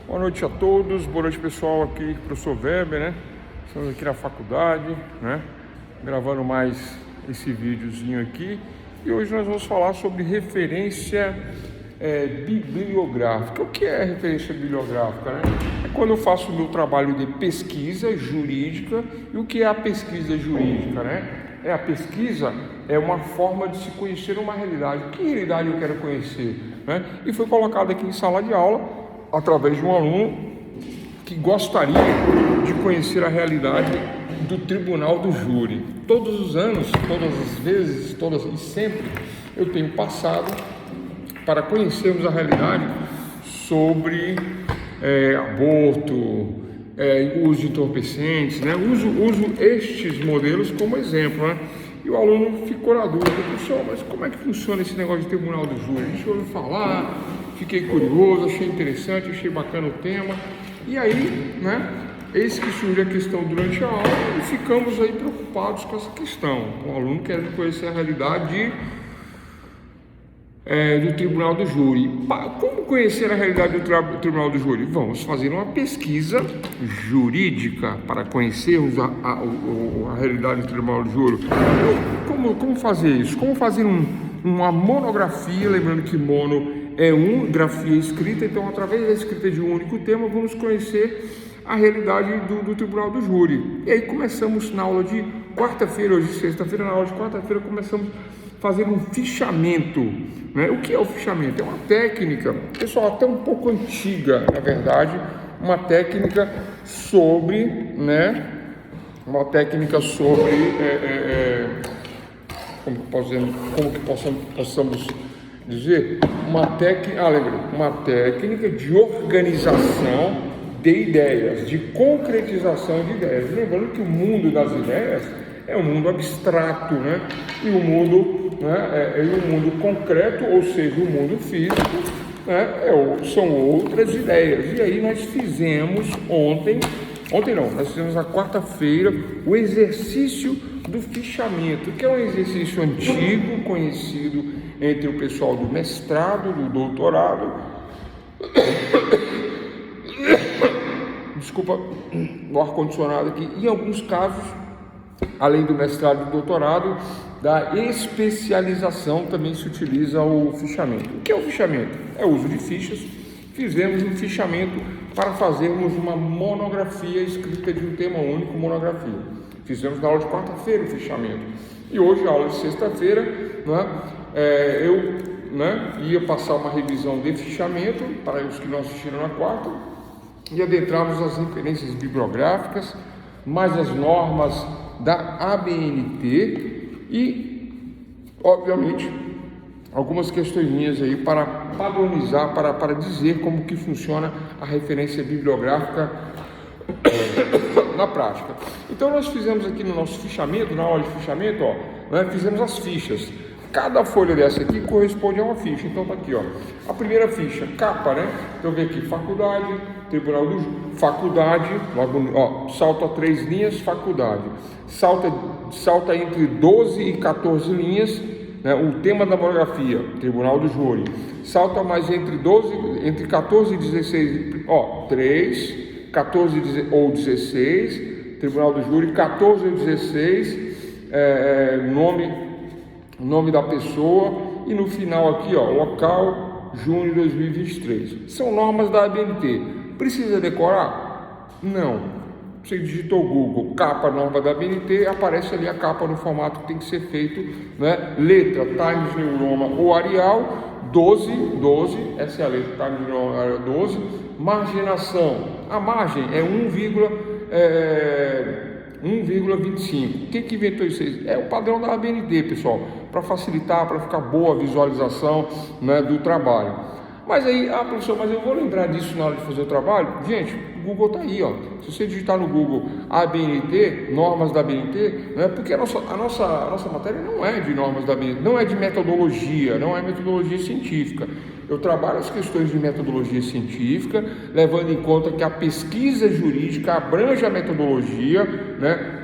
Boa noite a todos, boa noite pessoal, aqui professor Weber, né? Estamos aqui na faculdade, né? Gravando mais esse videozinho aqui. E hoje nós vamos falar sobre referência bibliográfica. O que é referência bibliográfica, né? É quando eu faço o meu trabalho de pesquisa jurídica. E o que é a pesquisa jurídica, né? A pesquisa é uma forma de se conhecer uma realidade. Que realidade eu quero conhecer, né? E foi colocado aqui em sala de aula através de um aluno que gostaria de conhecer a realidade do tribunal do júri. Todos os anos, todas as vezes, todas e sempre eu tenho passado para conhecermos a realidade sobre aborto, uso de entorpecentes, né? Uso estes modelos como exemplo, né? E o aluno ficou na dúvida: professor, mas como é que funciona esse negócio de tribunal do júri? Deixa eu falar, fiquei curioso, achei interessante, achei bacana o tema. E aí, né, eis que surge a questão durante a aula e ficamos aí preocupados com essa questão. O aluno quer conhecer a realidade do Tribunal do Júri. Como conhecer a realidade do Tribunal do Júri? Vamos fazer uma pesquisa jurídica para conhecermos a realidade do Tribunal do Júri. Como fazer isso? Como fazer uma monografia? Lembrando que mono é grafia escrita, então através da escrita de um único tema vamos conhecer a realidade do Tribunal do Júri. E aí começamos na aula de quarta-feira, hoje sexta-feira, na aula de quarta-feira começamos fazer um fichamento, né? O que é o fichamento? É uma técnica, pessoal, até um pouco antiga, na verdade, uma técnica sobre, né? Uma técnica sobre, como que possamos dizer? Uma técnica de organização de ideias, de concretização de ideias. Lembrando que o mundo das ideias é um mundo abstrato, né? E o mundo, né, o mundo concreto, ou seja, o mundo físico, né, são outras ideias. E aí nós fizemos nós fizemos na quarta-feira o exercício do fichamento, que é um exercício antigo, conhecido entre o pessoal do mestrado, do doutorado. Desculpa o ar-condicionado aqui. Em alguns casos, além do mestrado e do doutorado, da especialização também se utiliza o fichamento. O que é o fichamento? É o uso de fichas. Fizemos um fichamento para fazermos uma monografia escrita de um tema único, monografia. Fizemos na aula de quarta-feira o fichamento. E hoje, a aula de sexta-feira, né, eu ia passar uma revisão de fichamento para os que não assistiram na quarta e adentrarmos as referências bibliográficas, mais as normas da ABNT e, obviamente, algumas questões aí para padronizar, para dizer como que funciona a referência bibliográfica na prática. Então nós fizemos aqui no nosso fichamento, na aula de fichamento, fizemos as fichas. Cada folha dessa aqui corresponde a uma ficha. Então tá aqui, a primeira ficha, capa, né? Então vem aqui, faculdade, Tribunal do Júri, faculdade, logo, salta 3 linhas, faculdade. Salta entre 12 e 14 linhas, né, o tema da monografia, Tribunal do Júri. Salta mais entre 14 e 16, 3, 14 ou 16, Tribunal do Júri, 14 ou 16, nome da pessoa, e no final aqui, local, junho de 2023. São normas da ABNT. Precisa decorar? Não. Você digitou Google, capa, norma da ABNT, aparece ali a capa no formato que tem que ser feito, né? Letra, Times New Roman ou Arial, 12, essa é a letra, Times New Roman, Arial 12. Marginação, a margem é 1,25. Quem que inventou isso aí? É o padrão da ABNT, pessoal, para facilitar, para ficar boa a visualização, né, do trabalho. Mas aí, professor, mas eu vou lembrar disso na hora de fazer o trabalho? Gente, o Google está aí, Se você digitar no Google ABNT, normas da ABNT, né, porque a nossa matéria não é de normas da ABNT, não é de metodologia, não é metodologia científica. Eu trabalho as questões de metodologia científica, levando em conta que a pesquisa jurídica abrange a metodologia, né,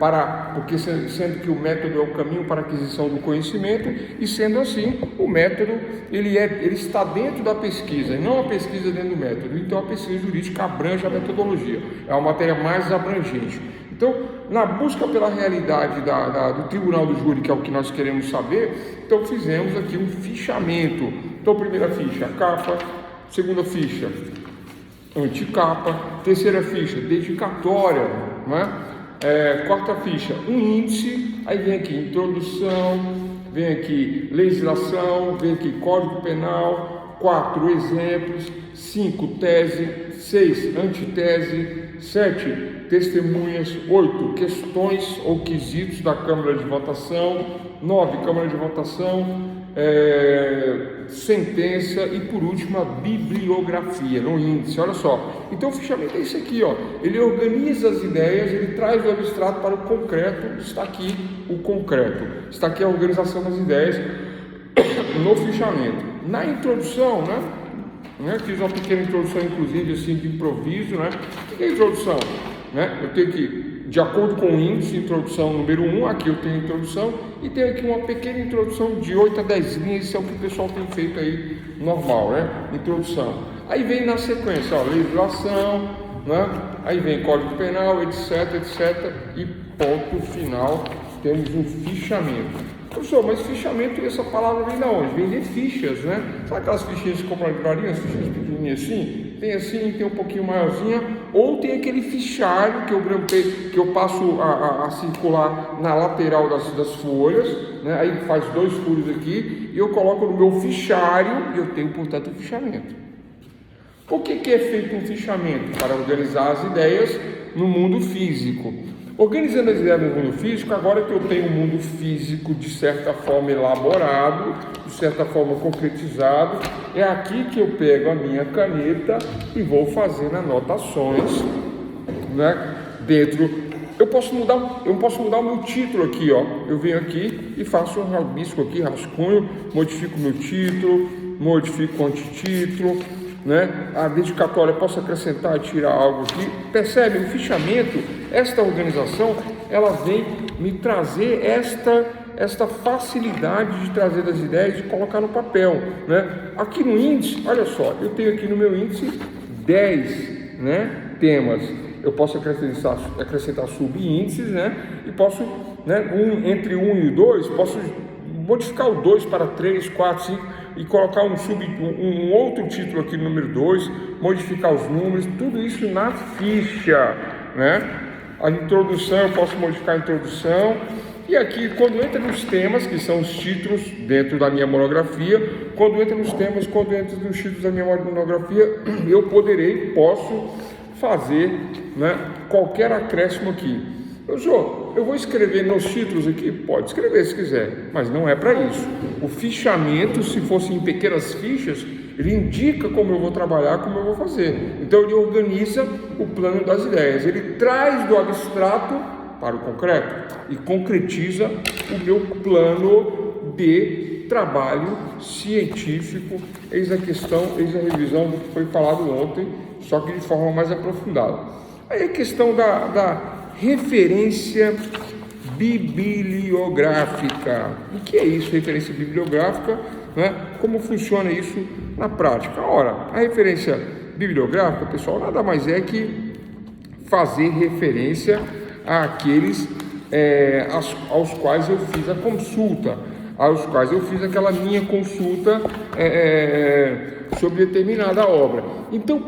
porque sendo que o método é o caminho para a aquisição do conhecimento, e sendo assim, o método ele está dentro da pesquisa, e não a pesquisa dentro do método. Então a pesquisa jurídica abrange a metodologia, é uma matéria mais abrangente. Então, na busca pela realidade do Tribunal do Júri, que é o que nós queremos saber, então fizemos aqui um fichamento. Então, primeira ficha, capa; segunda ficha, anticapa; terceira ficha, dedicatória, né? Quarta ficha, um índice. Aí vem aqui introdução, vem aqui legislação, vem aqui Código Penal; 4, exemplos; 5, tese; 6, antitese; 7, testemunhas; 8, questões ou quesitos da Câmara de Votação; 9, Câmara de Votação; sentença; e por último a bibliografia no índice. Olha só, então o fichamento é isso aqui, ó. Ele organiza as ideias, ele traz do abstrato para o concreto. Está aqui o concreto, está aqui a organização das ideias no fichamento. Na introdução, fiz uma pequena introdução, inclusive assim, de improviso, O que é introdução? Eu tenho que, de acordo com o índice, introdução número 1, aqui eu tenho a introdução, e tenho aqui uma pequena introdução de 8 a 10 linhas, isso é o que o pessoal tem feito aí, normal, introdução. Aí vem na sequência, legislação, aí vem Código Penal, etc, etc, e ponto final, temos um fichamento. Professor, mas fichamento, essa palavra vem de onde? Vem de fichas, Sabe aquelas fichinhas que compram na livraria, as fichinhas pequenininhas assim? Tem um pouquinho maiorzinha, ou tem aquele fichário que eu grampei, que eu passo a circular na lateral das folhas, Aí faz 2 furos aqui, e eu coloco no meu fichário, e eu tenho, portanto, um fichamento. O que é feito um fichamento? Para organizar as ideias no mundo físico. Organizando as ideias no mundo físico, agora que eu tenho um mundo físico de certa forma elaborado, de certa forma concretizado, é aqui que eu pego a minha caneta e vou fazendo anotações, dentro. Eu posso mudar o meu título aqui, ó. Eu venho aqui e faço um rabisco aqui, rascunho, modifico o meu título, modifico o antitítulo, A dedicatória, posso acrescentar e tirar algo aqui. Percebe? O fichamento, esta organização, ela vem me trazer esta facilidade de trazer as ideias e colocar no papel, Aqui no índice, olha só, eu tenho aqui no meu índice 10, temas. Eu posso acrescentar subíndices, E posso, entre 1 e 2, posso modificar o 2 para 3, 4, 5 e colocar um outro título aqui no número 2, modificar os números, tudo isso na ficha, A introdução, eu posso modificar a introdução. E aqui, quando entra nos temas, que são os títulos dentro da minha monografia, quando entra nos títulos da minha monografia, eu posso fazer, qualquer acréscimo aqui. Eu vou escrever nos títulos aqui? Pode escrever se quiser, mas não é para isso. O fichamento, se fosse em pequenas fichas, ele indica como eu vou trabalhar, como eu vou fazer. Então ele organiza o plano das ideias, ele traz do abstrato para o concreto e concretiza o meu plano de trabalho científico. Eis a questão, eis a revisão do que foi falado ontem, só que de forma mais aprofundada. Aí a questão da referência bibliográfica. O que é isso, referência bibliográfica? Como funciona isso na prática? Ora, a referência bibliográfica, pessoal, nada mais é que fazer referência àqueles aos quais eu fiz a consulta, aos quais eu fiz aquela minha consulta sobre determinada obra. Então,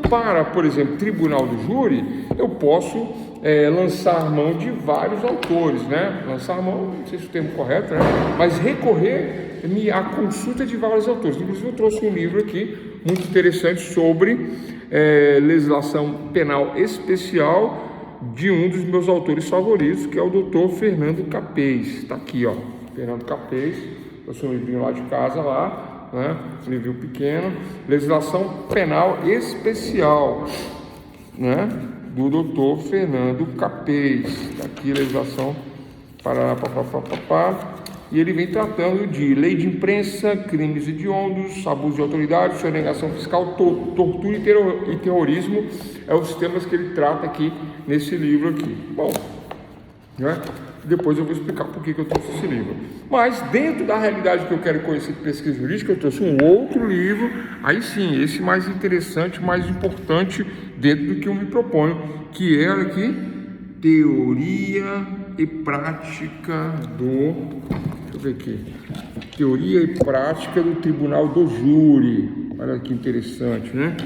por exemplo, Tribunal do Júri, eu posso lançar mão de vários autores, Lançar mão, não sei se é o termo correto, Mas recorrer à consulta de vários autores. Inclusive, eu trouxe um livro aqui muito interessante sobre legislação penal especial de um dos meus autores favoritos, que é o Dr. Fernando Capês. Está aqui, ó, Fernando Capês. Eu sou um livrinho lá de casa, um livrinho pequeno, legislação penal especial, do Dr. Fernando Capês. Está aqui, legislação, e ele vem tratando de lei de imprensa, crimes hediondos, abuso de autoridade, sonegação fiscal, tortura e terrorismo, é os temas que ele trata aqui nesse livro aqui. Bom, né? Depois eu vou explicar por que eu trouxe esse livro. Mas dentro da realidade que eu quero conhecer de pesquisa jurídica, eu trouxe um outro livro, aí sim, esse mais interessante, mais importante dentro do que eu me proponho, que é aqui, Teoria e Prática do... Deixa eu ver aqui. Teoria e Prática do Tribunal do Júri. Olha que interessante, né?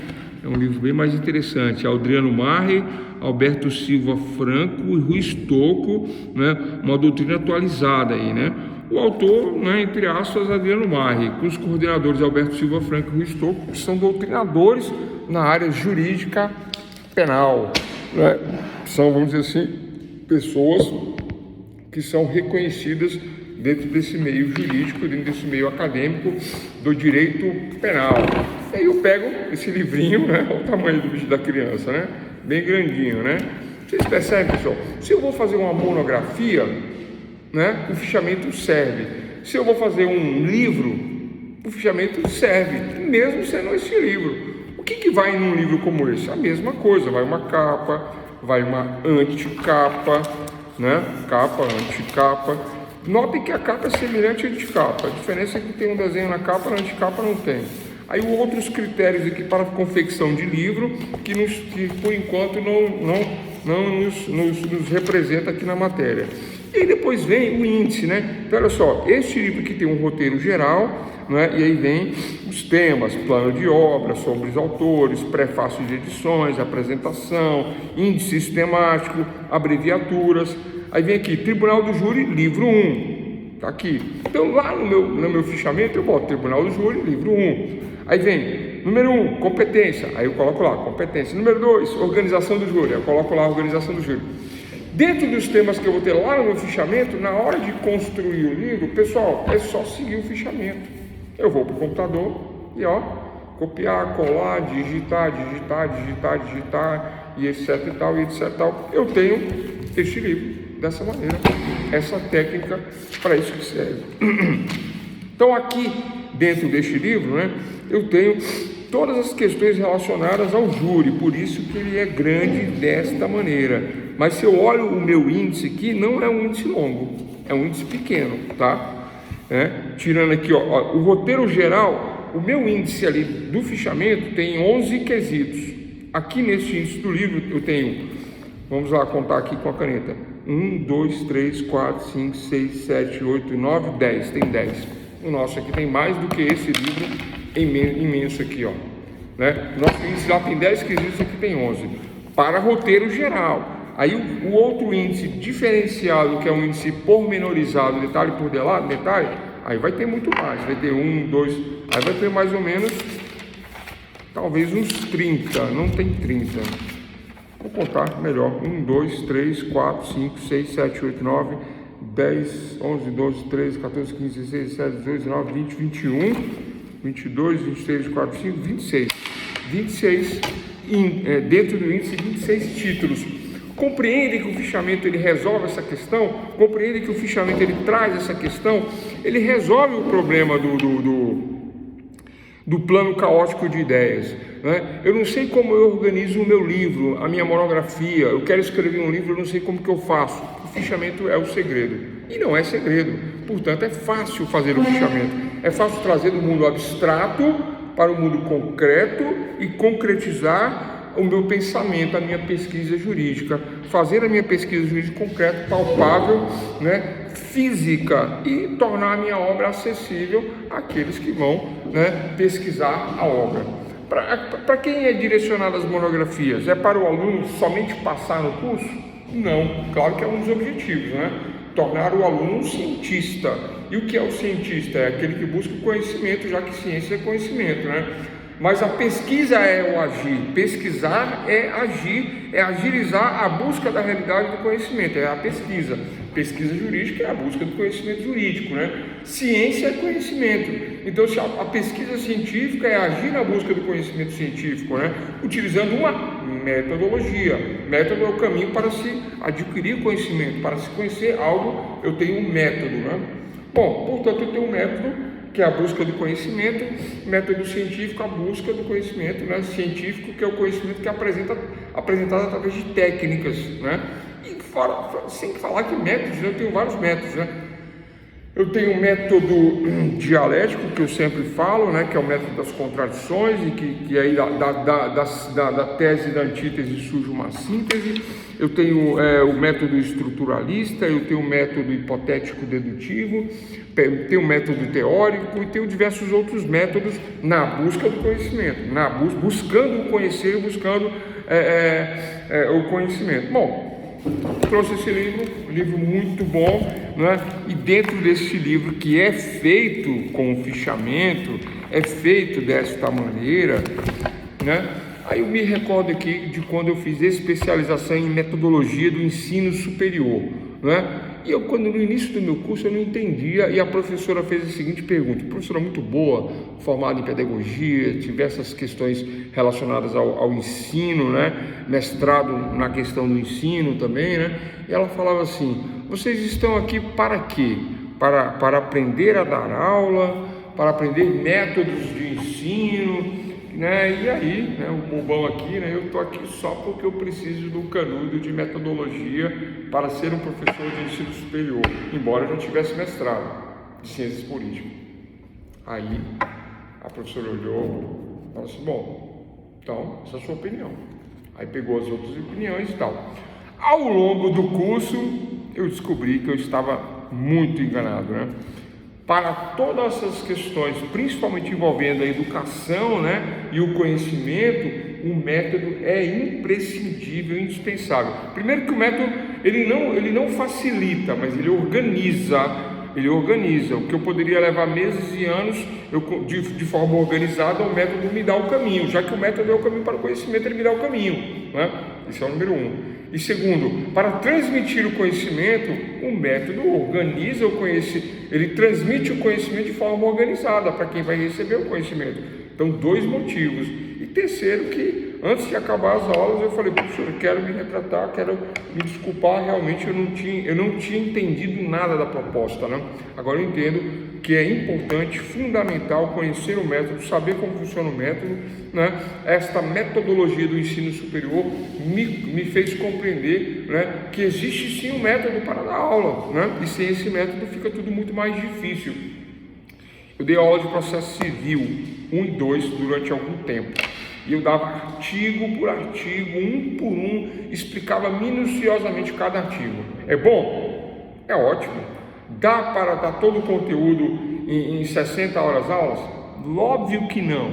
É um livro bem mais interessante. Adriano Marri, Alberto Silva Franco e Rui Stocco, né? Uma doutrina atualizada aí, né? O autor, né, entre aspas, Adriano Marri, com os coordenadores Alberto Silva Franco e Rui Stocco, que são doutrinadores na área jurídica penal, né? São, vamos dizer assim, pessoas que são reconhecidas dentro desse meio jurídico, dentro desse meio acadêmico do direito penal. E aí eu pego esse livrinho, né? Olha o tamanho do bicho da criança, né? Bem grandinho, né? Vocês percebem, pessoal? Se eu vou fazer uma monografia, né, o fichamento serve. Se eu vou fazer um livro, o fichamento serve, mesmo sendo esse livro. O que vai num livro como esse? A mesma coisa, vai uma capa, vai uma anticapa, né? Capa, anticapa. Notem que a capa é semelhante à anticapa. A diferença é que tem um desenho na capa, na anticapa não tem. Aí outros critérios aqui para a confecção de livro, que por enquanto não nos representa aqui na matéria. E aí depois vem o índice, né? Então olha só, este livro aqui tem um roteiro geral, né? E aí vem os temas, plano de obra, sobre os autores, prefácio de edições, apresentação, índice sistemático, abreviaturas. Aí vem aqui, Tribunal do Júri, livro 1, tá aqui. Então lá no meu fichamento eu boto Tribunal do Júri, livro 1. Aí vem, número 1, competência, aí eu coloco lá, competência. Número 2, organização do júri, eu coloco lá, organização do júri. Dentro dos temas que eu vou ter lá no meu fichamento, na hora de construir o livro, pessoal, é só seguir o fichamento. Eu vou para o computador e ó, copiar, colar, digitar, e etc e tal, Eu tenho este livro dessa maneira, essa técnica, para isso que serve. Então aqui, dentro deste livro, né, eu tenho todas as questões relacionadas ao júri, por isso que ele é grande desta maneira. Mas se eu olho o meu índice aqui, não é um índice longo, é um índice pequeno, tá? Tirando aqui, ó, o roteiro geral, o meu índice ali do fichamento tem 11 quesitos. Aqui nesse índice do livro eu tenho, vamos lá contar aqui com a caneta, 1, 2, 3, 4, 5, 6, 7, 8, 9, 10, tem 10. O nosso aqui tem mais do que esse livro imenso aqui, ó, né? O nosso índice lá tem 10 quesitos, aqui tem 11. Para roteiro geral. Aí o outro índice diferenciado, que é um índice pormenorizado, detalhe por detalhe, aí vai ter muito mais, vai ter 1, 2, aí vai ter mais ou menos, talvez uns 30, não tem 30. Vou contar melhor, 1, 2, 3, 4, 5, 6, 7, 8, 9, 10, 11, 12, 13, 14, 15, 16, 17, 18, 19, 20, 21, 22, 23, 24, 25, 26. 26, dentro do índice, 26 títulos. Compreendem que o fichamento ele resolve essa questão? Compreendem que o fichamento ele traz essa questão? Ele resolve o problema do plano caótico de ideias, né? Eu não sei como eu organizo o meu livro, a minha monografia. Eu quero escrever um livro, eu não sei como que eu faço. O fichamento é o segredo. E não é segredo. Portanto, é fácil fazer o fichamento. É fácil trazer do mundo abstrato para o mundo concreto e concretizar o meu pensamento, a minha pesquisa jurídica, fazer a minha pesquisa jurídica concreta, palpável, né, física, e tornar a minha obra acessível àqueles que vão, né, pesquisar a obra. Para quem é direcionado as monografias? É para o aluno somente passar no curso? Não, claro que é um dos objetivos, né? Tornar o aluno um cientista. E o que é o cientista? É aquele que busca o conhecimento, já que ciência é conhecimento, né? Mas a pesquisa é o agir, pesquisar é agir, é agilizar a busca da realidade do conhecimento, é a pesquisa. Pesquisa jurídica é a busca do conhecimento jurídico, né? Ciência é conhecimento. Então, se a pesquisa científica é agir na busca do conhecimento científico, né? Utilizando uma metodologia. Método é o caminho para se adquirir conhecimento, para se conhecer algo, eu tenho um método, né? Bom, portanto, eu tenho um método que é a busca do conhecimento, método científico, a busca do conhecimento, né? Científico, que é o conhecimento que é apresentado através de técnicas, né? E sem falar que métodos, eu tenho vários métodos, né? Eu tenho um método dialético, que eu sempre falo, né, que é o método das contradições, e que aí da tese e da antítese surge uma síntese. Eu tenho o método estruturalista, eu tenho o método hipotético-dedutivo, tenho o método teórico e tenho diversos outros métodos na busca do conhecimento, buscando conhecer e buscando o conhecimento. Bom, trouxe esse livro muito bom, né? E dentro desse livro, que é feito com fichamento, é feito desta maneira, né? Aí eu me recordo aqui de quando eu fiz especialização em metodologia do ensino superior, né? E eu, quando no início do meu curso, eu não entendia, e a professora fez a seguinte pergunta, professora muito boa, formada em pedagogia, diversas questões relacionadas ao ensino, né? Mestrado na questão do ensino também, né? E ela falava assim: vocês estão aqui para quê? Para aprender a dar aula, para aprender métodos de ensino, né? E aí, né, o bobão aqui, né, eu estou aqui só porque eu preciso do canudo de metodologia para ser um professor de ensino superior, embora eu já tivesse mestrado de ciências políticas. Aí a professora olhou e falou assim: bom, então essa é a sua opinião. Aí pegou as outras opiniões e tal. Ao longo do curso eu descobri que eu estava muito enganado, né? Para todas essas questões, principalmente envolvendo a educação, né, e o conhecimento, o método é imprescindível, indispensável. Primeiro que o método ele não facilita, mas ele organiza. O que eu poderia levar meses e anos de forma organizada, o método me dá o caminho. Já que o método é o caminho para o conhecimento, ele me dá o caminho, né? Esse é o número 1. E segundo, para transmitir o conhecimento, o método organiza o conhecimento, ele transmite o conhecimento de forma organizada para quem vai receber o conhecimento. Então, 2 motivos. E terceiro, que antes de acabar as aulas eu falei: professor, eu quero me retratar, quero me desculpar, realmente eu não tinha entendido nada da proposta, né? Agora eu entendo que é importante, fundamental conhecer o método, saber como funciona o método, né? Esta metodologia do ensino superior me fez compreender, né, que existe sim um método para dar aula, né? E sem esse método fica tudo muito mais difícil. Eu dei aula de processo civil 1 e 2 durante algum tempo, e eu dava artigo por artigo, um por um, explicava minuciosamente cada artigo. É bom? É ótimo. Dá para dar todo o conteúdo em 60 horas aulas? Óbvio que não,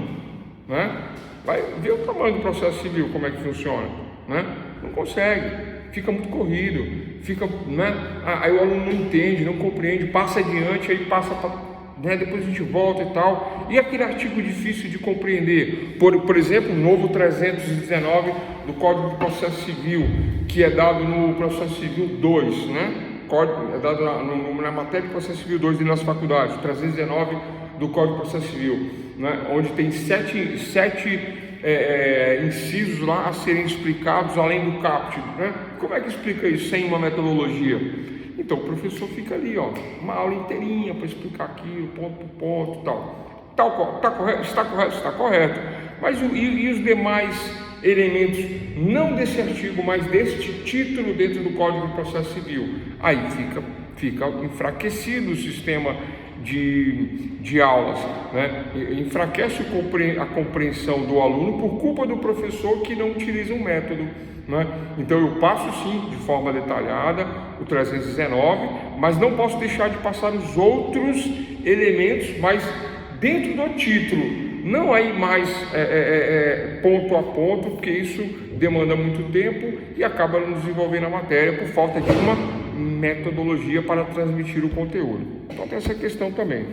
né? Vai ver o tamanho do processo civil, como é que funciona, né? Não consegue, fica muito corrido, né? Aí o aluno não entende, não compreende, passa adiante, aí passa para, né? Depois a gente volta e tal. E aquele artigo difícil de compreender, por exemplo, o novo 319 do Código de Processo Civil, que é dado no Processo Civil 2, né? É dado na matéria de processo civil 2 de nossa faculdade, 319 do Código de Processo Civil, né, onde tem 7 incisos lá a serem explicados além do caput, né? Como é que explica isso sem uma metodologia? Então o professor fica ali, ó, uma aula inteirinha para explicar aquilo, ponto por ponto e tal. Está correto? Está correto. Mas e os demais elementos, não desse artigo, mas deste título dentro do Código de Processo Civil? Aí fica enfraquecido o sistema de aulas, né? Enfraquece a compreensão do aluno por culpa do professor que não utiliza um método, né? Então eu passo sim de forma detalhada o 319, mas não posso deixar de passar os outros elementos, mas dentro do título, não aí mais ponto a ponto, porque isso demanda muito tempo e acaba não desenvolvendo a matéria por falta de uma metodologia para transmitir o conteúdo. Então tem essa questão também.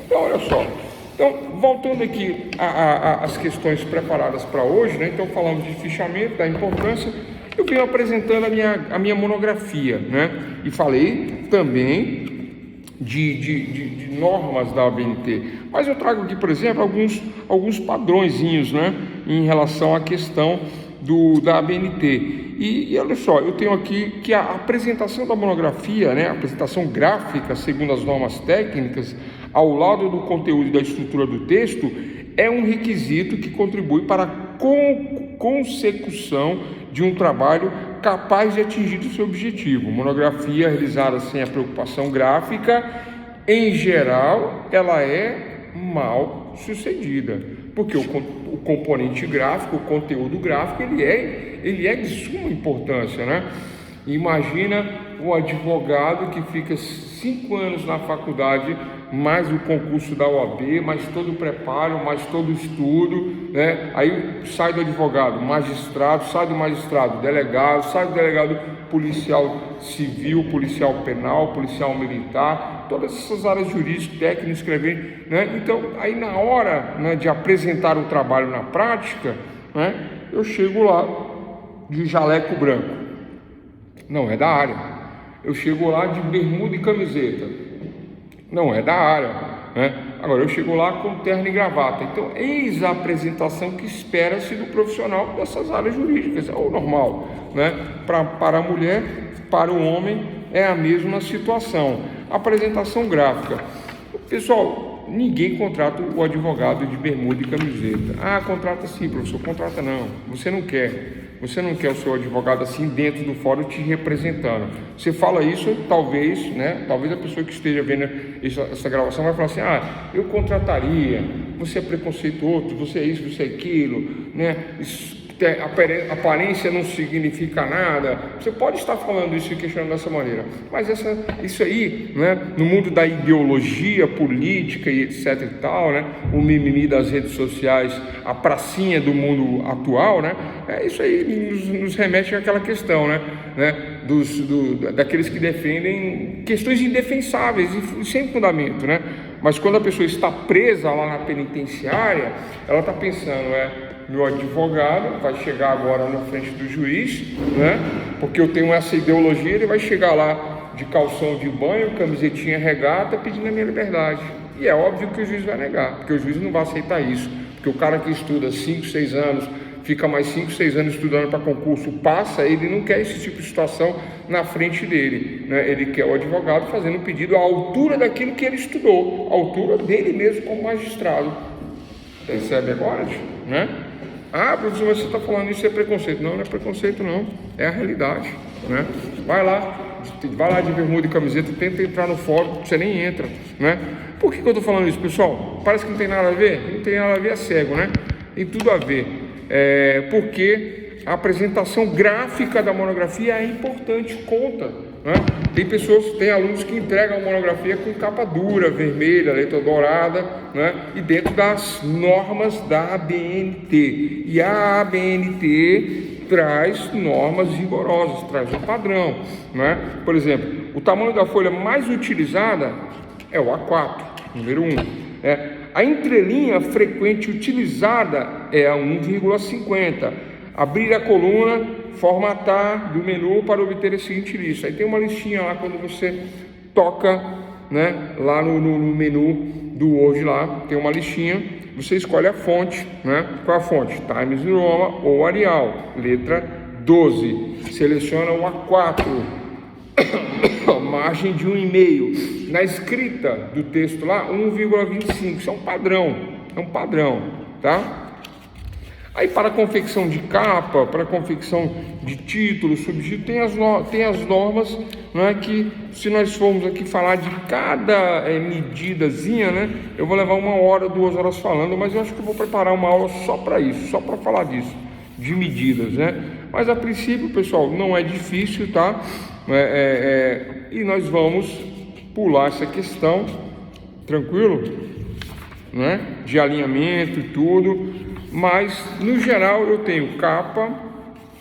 Então olha só, então voltando aqui às questões preparadas para hoje, né? Então falamos de fichamento, da importância. Eu venho apresentando a minha monografia, né? E falei também de normas da ABNT, mas eu trago aqui, por exemplo, alguns padrõezinhos, né, em relação à questão da ABNT. E olha só, eu tenho aqui que a apresentação da monografia, né, a apresentação gráfica, segundo as normas técnicas, ao lado do conteúdo e da estrutura do texto, é um requisito que contribui para a consecução de um trabalho capaz de atingir o seu objetivo. Monografia realizada sem a preocupação gráfica, em geral, ela é mal sucedida, porque o componente gráfico, o conteúdo gráfico, ele é de suma importância, né? Imagina um advogado que fica 5 anos na faculdade, mais o concurso da OAB, mais todo o preparo, mais todo o estudo, né? Aí sai do advogado, magistrado, sai do magistrado, delegado, sai do delegado, policial civil, policial penal, policial militar, todas essas áreas jurídicas, técnicas, escrever, né? Então, aí na hora, né, de apresentar o trabalho na prática, né, eu chego lá de jaleco branco, não é da área. Eu chego lá de bermuda e camiseta, não é da área, né? Agora eu chego lá com terno e gravata. Então, eis a apresentação que espera-se do profissional dessas áreas jurídicas, é o normal, né? Para a mulher, para o homem, é a mesma situação. Apresentação gráfica. Pessoal, ninguém contrata o advogado de bermuda e camiseta. Ah, contrata sim, professor. Contrata não. Você não quer. Você não quer o seu advogado assim dentro do fórum te representando. Você fala isso, talvez, né? Talvez a pessoa que esteja vendo essa gravação vai falar assim: ah, eu contrataria, você é preconceituoso, você é isso, você é aquilo, né? Aparência não significa nada. Você pode estar falando isso e questionando dessa maneira, mas isso aí, né, no mundo da ideologia política e etc e tal, né, o mimimi das redes sociais, a pracinha do mundo atual, né, isso aí nos remete àquela questão, né, daqueles que defendem questões indefensáveis e sem fundamento, né? Mas quando a pessoa está presa lá na penitenciária, ela está pensando, meu advogado vai chegar agora na frente do juiz, né? Porque eu tenho essa ideologia, ele vai chegar lá de calção de banho, camisetinha regata, pedindo a minha liberdade. E é óbvio que o juiz vai negar, porque o juiz não vai aceitar isso. Porque o cara que estuda 5, 6 anos, fica mais 5, 6 anos estudando para concurso, passa, ele não quer esse tipo de situação na frente dele, né? Ele quer o advogado fazendo um pedido à altura daquilo que ele estudou, à altura dele mesmo como magistrado. Percebe agora, né? Ah, professor, mas você está falando isso é preconceito. Não, não é preconceito não, é a realidade, né? Vai lá de bermuda e camiseta, tenta entrar no fórum, você nem entra, né? Por que eu estou falando isso, pessoal? Parece que não tem nada a ver? Não tem nada a ver, é cego, né? Tem tudo a ver, porque a apresentação gráfica da monografia é importante, conta, né? Tem alunos que entregam a monografia com capa dura, vermelha, letra dourada, né? E dentro das normas da ABNT. E a ABNT traz normas rigorosas, traz um padrão, né? Por exemplo, o tamanho da folha mais utilizada é o A4, número 1. A entrelinha frequente utilizada é a 1,50. Abrir a coluna, formatar do menu para obter a seguinte lista. Aí tem uma listinha lá quando você toca, né, lá no menu do Word lá, tem uma listinha, você escolhe a fonte, né? Qual a fonte? Times New Roman ou Arial, letra 12. Seleciona o A4, margem de 1,5. Na escrita do texto lá, 1,25. Isso é um padrão, tá? Aí para a confecção de capa, para a confecção de título, subtítulo, tem as normas, não é, que se nós formos aqui falar de cada medidazinha, né, eu vou levar 1 hora, 2 horas falando, mas eu acho que eu vou preparar uma aula só para isso, só para falar disso, de medidas, né? Mas a princípio, pessoal, não é difícil, tá? E nós vamos pular essa questão, tranquilo, né? De alinhamento e tudo. Mas, no geral, eu tenho capa,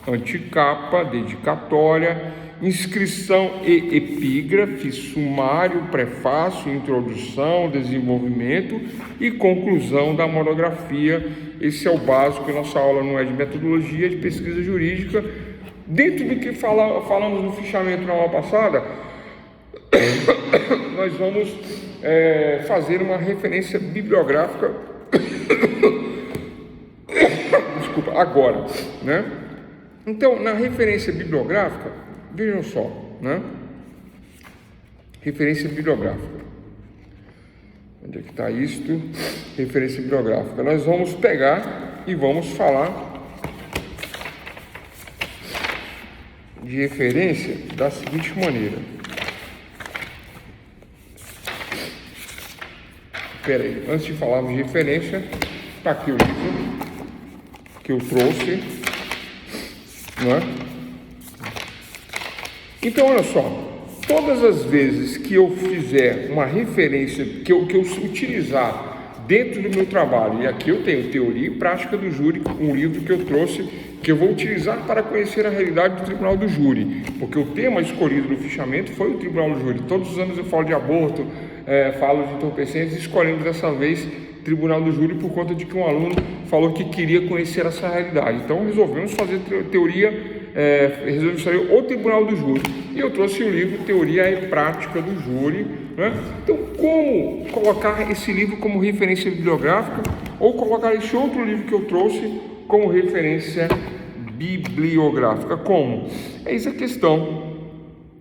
anticapa, dedicatória, inscrição e epígrafe, sumário, prefácio, introdução, desenvolvimento e conclusão da monografia. Esse é o básico. Nossa aula não é de metodologia, é de pesquisa jurídica. Dentro do que falamos no fichamento na aula passada, nós vamos fazer uma referência bibliográfica agora, né? Então, na referência bibliográfica, vejam só, né? Referência bibliográfica. Onde é que está isto? Referência bibliográfica. Nós vamos pegar e vamos falar de referência da seguinte maneira. Espera aí, antes de falarmos de referência, está aqui o livro que eu trouxe, não é? Então, olha só, todas as vezes que eu fizer uma referência, que eu utilizar dentro do meu trabalho, e aqui eu tenho Teoria e Prática do Júri, um livro que eu trouxe, que eu vou utilizar para conhecer a realidade do Tribunal do Júri, porque o tema escolhido no fichamento foi o Tribunal do Júri. Todos os anos eu falo de aborto, falo de entorpecentes, escolhendo dessa vez Tribunal do Júri por conta de que um aluno falou que queria conhecer essa realidade. Então resolvemos fazer resolvemos fazer o Tribunal do Júri, e eu trouxe o livro Teoria e Prática do Júri, né? Então, como colocar esse livro como referência bibliográfica, ou colocar esse outro livro que eu trouxe como referência bibliográfica? Como? Eis a questão,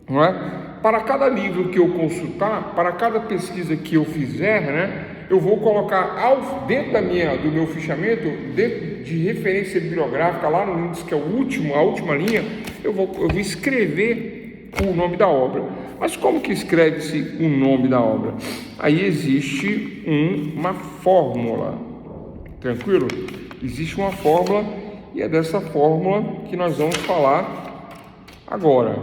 não é? Para cada livro que eu consultar, para cada pesquisa que eu fizer, né, eu vou colocar dentro do meu fichamento, dentro de referência bibliográfica, lá no índice, que é a última linha, eu vou escrever o nome da obra. Mas como que escreve-se o nome da obra? Aí existe uma fórmula, tranquilo? Existe uma fórmula, e é dessa fórmula que nós vamos falar agora,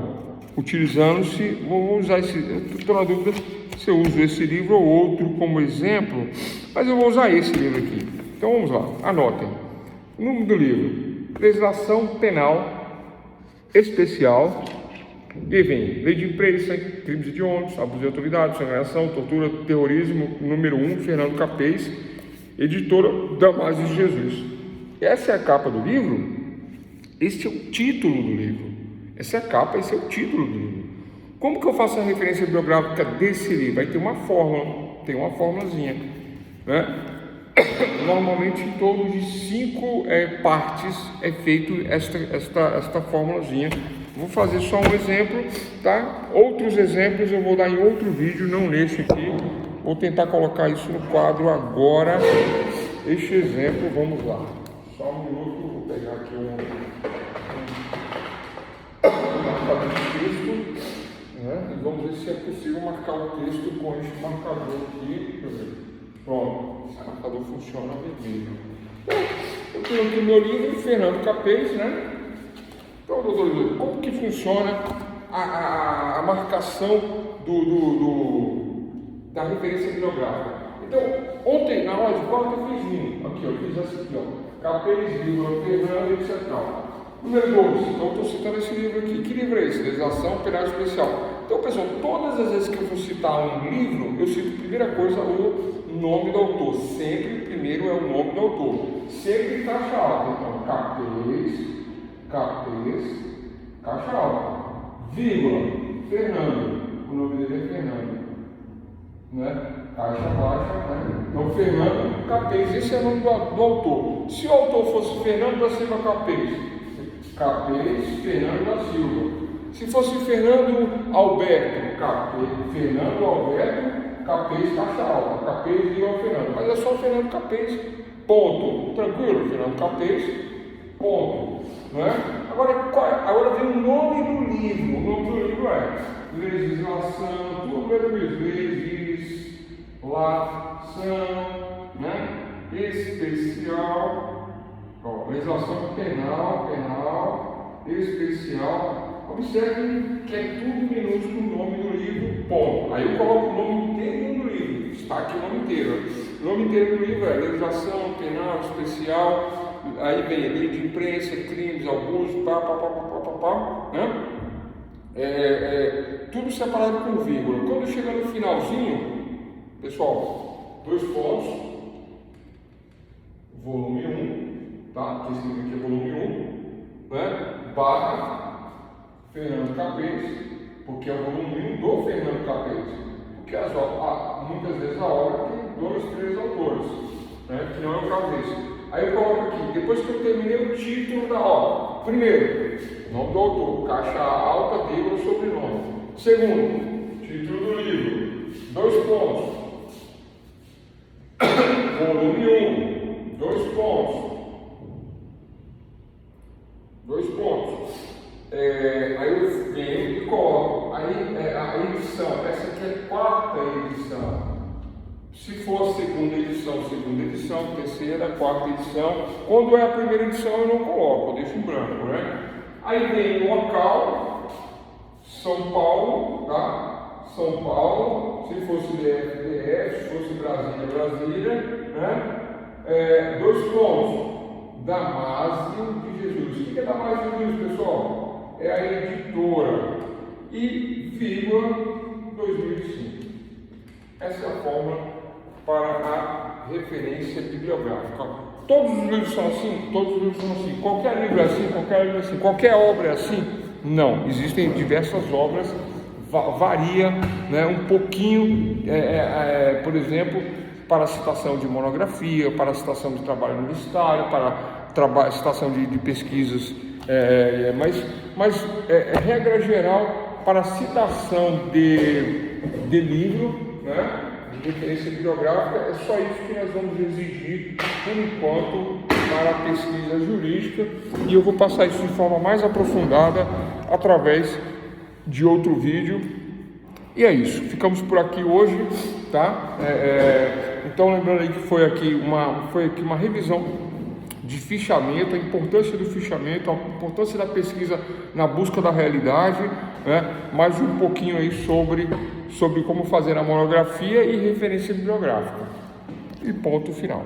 utilizando-se, vou usar estou na dúvida se eu uso esse livro ou outro como exemplo, mas eu vou usar esse livro aqui. Então vamos lá, anotem. O nome do livro: Legislação Penal Especial, e vem Lei de Imprensa, Crimes Hediondos, Abuso de Autoridade, Soneração, Tortura, Terrorismo, número 1, Fernando Capês, editora Damásio de Jesus. Essa é a capa do livro, este é o título do livro. Essa é a capa, esse é o título do livro. Como que eu faço a referência bibliográfica desse livro? Aí tem uma fórmula, tem uma formulazinha, né? Normalmente em torno de 5 partes é feito esta formulazinha. Vou fazer só um exemplo, tá? Outros exemplos eu vou dar em outro vídeo, não nesse aqui. Vou tentar colocar isso no quadro agora. Este exemplo, vamos lá. Só um minuto, vou pegar aqui um marcador de texto, né? E vamos ver se é possível marcar o texto com este marcador aqui. Pronto, esse marcador funciona vermelho. Eu tenho aqui o meu livro, Fernando Capês, né? Então, doutor, como que funciona a marcação da referência bibliográfica? Então, ontem, na aula de quarta, eu fiz aqui, eu fiz essa aqui, ó, Capês, livro, Fernando, etc. Número 2, então eu estou citando esse livro aqui. Que livro é esse? Legislação Penal Especial. Então, pessoal, todas as vezes que eu for citar um livro, eu cito, primeira coisa, o nome do autor. Sempre, primeiro, é o nome do autor. Sempre em caixa alta. Então, Capês, caixa alta, vírgula, Fernando. O nome dele é Fernando, né? Caixa baixa, né? Então, Fernando Capês, esse é o nome do autor. Se o autor fosse Fernando da Silva Capês, Fernando da Silva. Se fosse Fernando Alberto Fernando Alberto Capês, caixa alta, Capês e o Fernando. Mas é só Fernando Capês, ponto. Tranquilo? Fernando Capês, ponto. Não é? Agora vem o nome do livro. O nome do livro é Legislação, tudo é mesmo. Legislação, né? Especial. Ó, legislação penal, especial. Observe que é tudo minúsculo o nome do livro, ponto. Aí eu coloco o nome inteiro do livro, está aqui o nome inteiro. O nome inteiro do livro é Legislação Penal Especial, aí vem Lei de Imprensa, Crimes, Abuso, né? Tudo separado com vírgula. Quando chega no finalzinho, pessoal, 2 pontos, volume 1. Tá? Esse livro aqui é volume 1, né? Barra Fernando Capês, porque é o volume 1 do Fernando Capês. Porque muitas vezes a obra tem 2, 3 autores, né? Que não é o caso desse. Aí eu coloco aqui, depois que eu terminei o título da obra, primeiro, nome do autor, caixa alta, vírgula, sobrenome. Segundo, título do livro, 2 pontos. Volume 1, 2 pontos. 2 pontos. Aí eu venho e coloco. Aí a edição, essa aqui é a 4ª edição. Se for segunda edição, terceira, quarta edição. Quando é a primeira edição eu não coloco, eu deixo em branco, né? Aí vem o local, São Paulo, tá? São Paulo, se fosse DF, se fosse Brasília, né? 2 pontos, Damásio de Jesus. O que é Damásio de Jesus, pessoal? É a editora. E vírgula 2005. Essa é a forma para a referência bibliográfica. Todos os livros são assim? Todos os livros são assim. Qualquer livro é assim? Qualquer livro é assim? Qualquer obra é assim? Não. Existem diversas obras, varia, né, um pouquinho, por exemplo, para a citação de monografia, para a citação de trabalho universitário, para a citação de pesquisas, mas regra geral, para a citação de livro, né? De referência bibliográfica, é só isso que nós vamos exigir por enquanto para a pesquisa jurídica, e eu vou passar isso de forma mais aprofundada através de outro vídeo. E é isso, ficamos por aqui hoje, tá? Então lembrando aí que foi aqui uma revisão de fichamento, a importância do fichamento, a importância da pesquisa na busca da realidade, né? Mais um pouquinho aí sobre como fazer a monografia e referência bibliográfica. E ponto final.